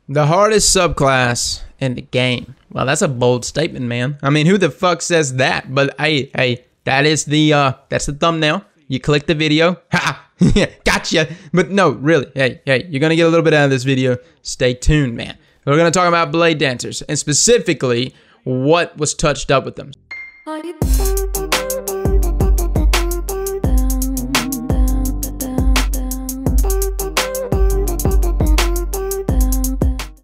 The hardest subclass in the game. Well, that's a bold statement, man. I mean, who the fuck says that? But hey, that is that's the thumbnail. You click the video. Ha! Gotcha. But no, really. Hey, you're gonna get a little bit out of this video. Stay tuned, man. We're gonna talk about blade dancers and specifically what was touched up with them.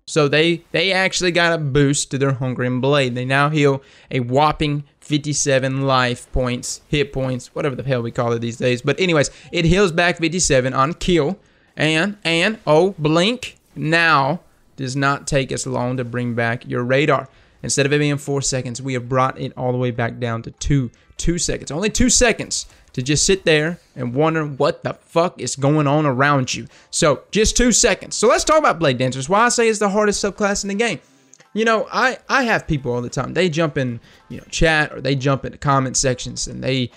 So they actually got a boost to their Hungarian blade. They now heal a whopping 57 life points, hit points, whatever the hell we call it these days. But anyways, it heals back 57 on kill. And oh, blink now does not take as long to bring back your radar. Instead of it being 4 seconds, we have brought it all the way back down to 2 seconds. Only 2 seconds to just sit there and wonder what the fuck is going on around you. So, just 2 seconds. So, let's talk about blade dancers. Why I say it's the hardest subclass in the game. You know, I have people all the time. They jump in, chat, or they jump into comment sections, and they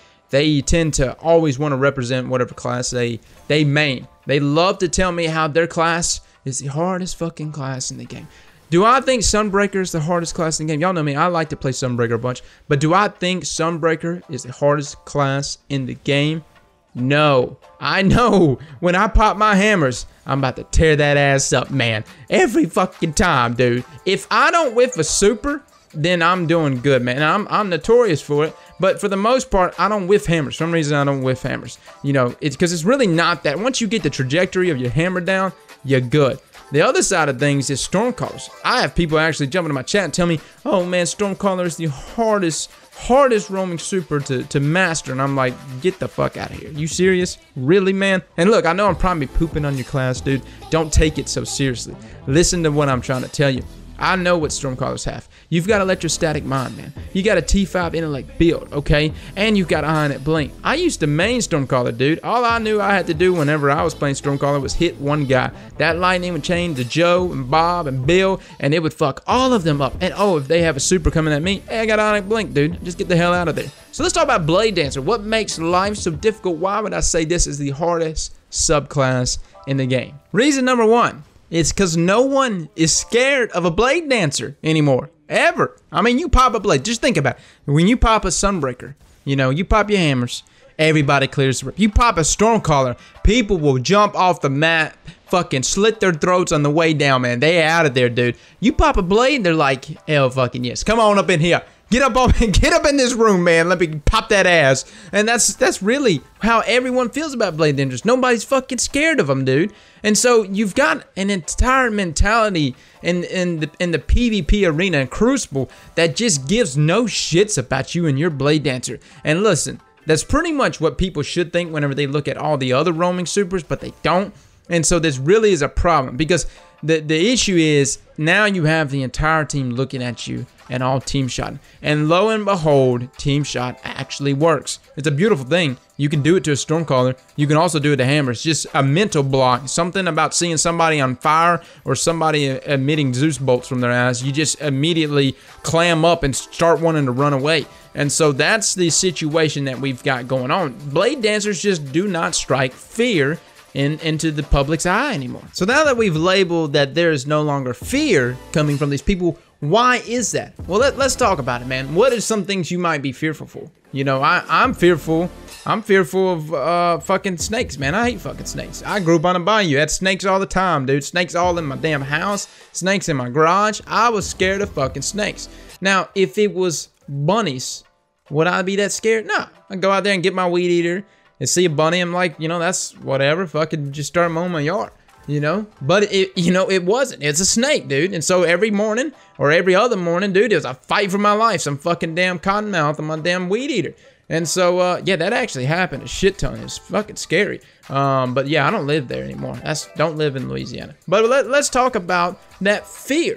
tend to always want to represent whatever class they main. They love to tell me how their class is the hardest fucking class in the game. Do I think Sunbreaker is the hardest class in the game? Y'all know me, I like to play Sunbreaker a bunch. But do I think Sunbreaker is the hardest class in the game? No. I know when I pop my hammers, I'm about to tear that ass up, man. Every fucking time, dude. If I don't whiff a super, then I'm doing good, man. I'm notorious for it. But for the most part, I don't whiff hammers. For some reason, I don't whiff hammers. It's because it's really not that. Once you get the trajectory of your hammer down, you're good. The other side of things is Stormcallers. I have people actually jump into my chat and tell me, oh man, Stormcaller is the hardest roaming super to master. And I'm like, get the fuck out of here. You serious? Really, man? And look, I know I'm probably pooping on your class, dude. Don't take it so seriously. Listen to what I'm trying to tell you. I know what Stormcallers have. You've got Electrostatic Mind, man. You got a T5 intellect build, okay? And you've got Ion at Blink. I used to main Stormcaller, dude. All I knew I had to do whenever I was playing Stormcaller was hit one guy. That lightning would chain to Joe and Bob and Bill, and it would fuck all of them up. And oh, if they have a super coming at me, hey, I got Ion at Blink, dude. Just get the hell out of there. So let's talk about Blade Dancer. What makes life so difficult? Why would I say this is the hardest subclass in the game? Reason number one. It's because no one is scared of a blade dancer anymore. Ever. I mean, you pop a blade. Just think about it. When you pop a Sunbreaker, you pop your hammers, everybody clears the rip. You pop a Stormcaller, people will jump off the mat, fucking slit their throats on the way down, man. They out of there, dude. You pop a blade, they're like, hell fucking yes. Come on up in here. Get up in this room, man. Let me pop that ass. And that's really how everyone feels about blade dancers. Nobody's fucking scared of them, dude. And so you've got an entire mentality in the PvP arena and Crucible that just gives no shits about you and your blade dancer. And listen, that's pretty much what people should think whenever they look at all the other roaming supers, but they don't. And so this really is a problem because the issue is now you have the entire team looking at you and all team shotting. And lo and behold, team shot actually works. It's a beautiful thing. You can do it to a Stormcaller. You can also do it to hammers. Just a mental block. Something about seeing somebody on fire or somebody emitting Zeus bolts from their eyes. You just immediately clam up and start wanting to run away. And so that's the situation that we've got going on. Blade dancers just do not strike fear into the public's eye anymore. So now that we've labeled that there is no longer fear coming from these people, why is that? Well, let's talk about it, man. What are some things you might be fearful for? I'm fearful. I'm fearful of fucking snakes, man. I hate fucking snakes. I grew up on a bayou. Had snakes all the time, dude. Snakes all in my damn house. Snakes in my garage. I was scared of fucking snakes. Now, if it was bunnies, would I be that scared? No. I'd go out there and get my weed eater and see a bunny. I'm like, that's whatever. Fucking just start mowing my yard. But it wasn't. It's a snake, dude. And so every morning or every other morning, dude, it was a fight for my life. Some fucking damn cottonmouth on my damn weed eater. And so, yeah, that actually happened a shit ton. It was fucking scary. But yeah, I don't live there anymore. Don't live in Louisiana. But let's talk about that fear.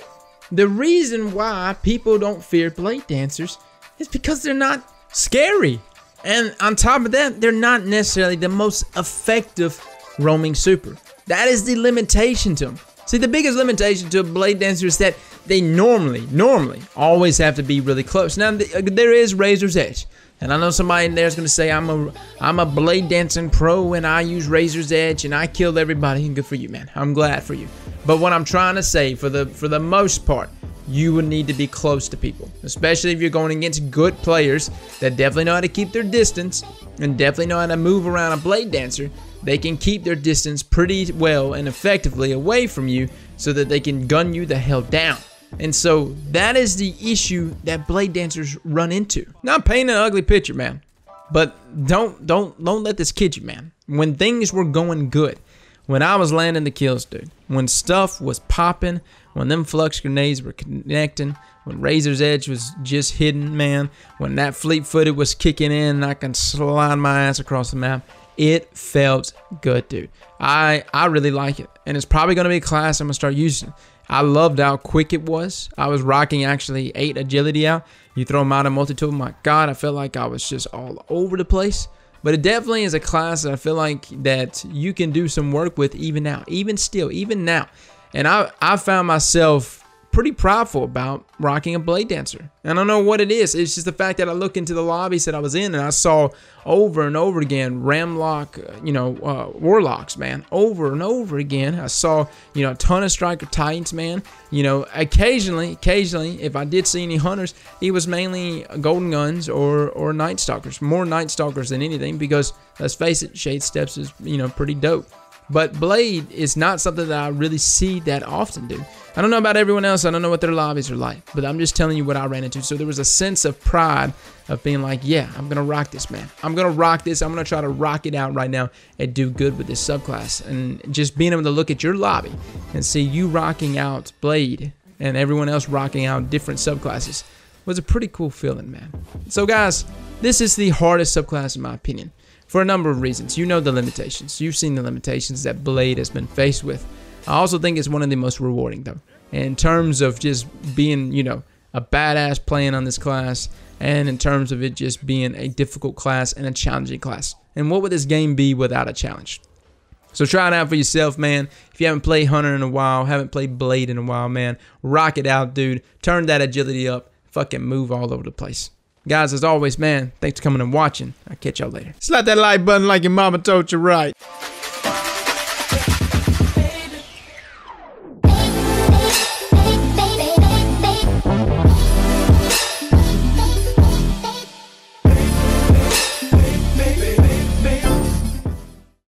The reason why people don't fear blade dancers is because they're not scary. And on top of that, they're not necessarily the most effective roaming super. That is the limitation to them. See, the biggest limitation to a blade dancer is that they normally always have to be really close. Now, there is Razor's Edge. And I know somebody in there is going to say, I'm a blade dancing pro and I use Razor's Edge and I killed everybody. And good for you, man. I'm glad for you. But what I'm trying to say, for the most part, you would need to be close to people, especially if you're going against good players that definitely know how to keep their distance and definitely know how to move around a blade dancer. They can keep their distance pretty well and effectively away from you so that they can gun you the hell down. And so that is the issue that blade dancers run into. Not painting an ugly picture, man, but don't let this kid you, man. When things were going good, when I was landing the kills, dude, when stuff was popping, when them flux grenades were connecting, when Razor's Edge was just hidden, man, when that fleet-footed was kicking in and I can slide my ass across the map, it felt good, dude. I really like it, and it's probably going to be a class I'm going to start using. I loved how quick it was. I was rocking actually 8 agility out. You throw them out in multi-tool, my God, I felt like I was just all over the place. But it definitely is a class that I feel like that you can do some work with even now, even still, even now. And I found myself pretty prideful about rocking a blade dancer. And I don't know what it is. It's just the fact that I look into the lobbies that I was in and I saw over and over again Ramlock, Warlocks, man, over and over again. I saw, a ton of Striker Titans, man. Occasionally, if I did see any Hunters, it was mainly Golden Guns or Night Stalkers. More Night Stalkers than anything because, let's face it, Shade Steps is, pretty dope. But Blade is not something that I really see that often, dude. I don't know about everyone else. I don't know what their lobbies are like. But I'm just telling you what I ran into. So there was a sense of pride of being like, yeah, I'm going to rock this, man. I'm going to rock this. I'm going to try to rock it out right now and do good with this subclass. And just being able to look at your lobby and see you rocking out Blade and everyone else rocking out different subclasses was a pretty cool feeling, man. So, guys, this is the hardest subclass in my opinion. For a number of reasons. You know the limitations. You've seen the limitations that Blade has been faced with. I also think it's one of the most rewarding, though. In terms of just being, a badass playing on this class, and in terms of it just being a difficult class and a challenging class. And what would this game be without a challenge? So try it out for yourself, man. If you haven't played Hunter in a while, haven't played Blade in a while, man, rock it out, dude. Turn that agility up. Fucking move all over the place. Guys, as always, man, thanks for coming and watching. I'll catch y'all later. Slap that like button like your mama told you right.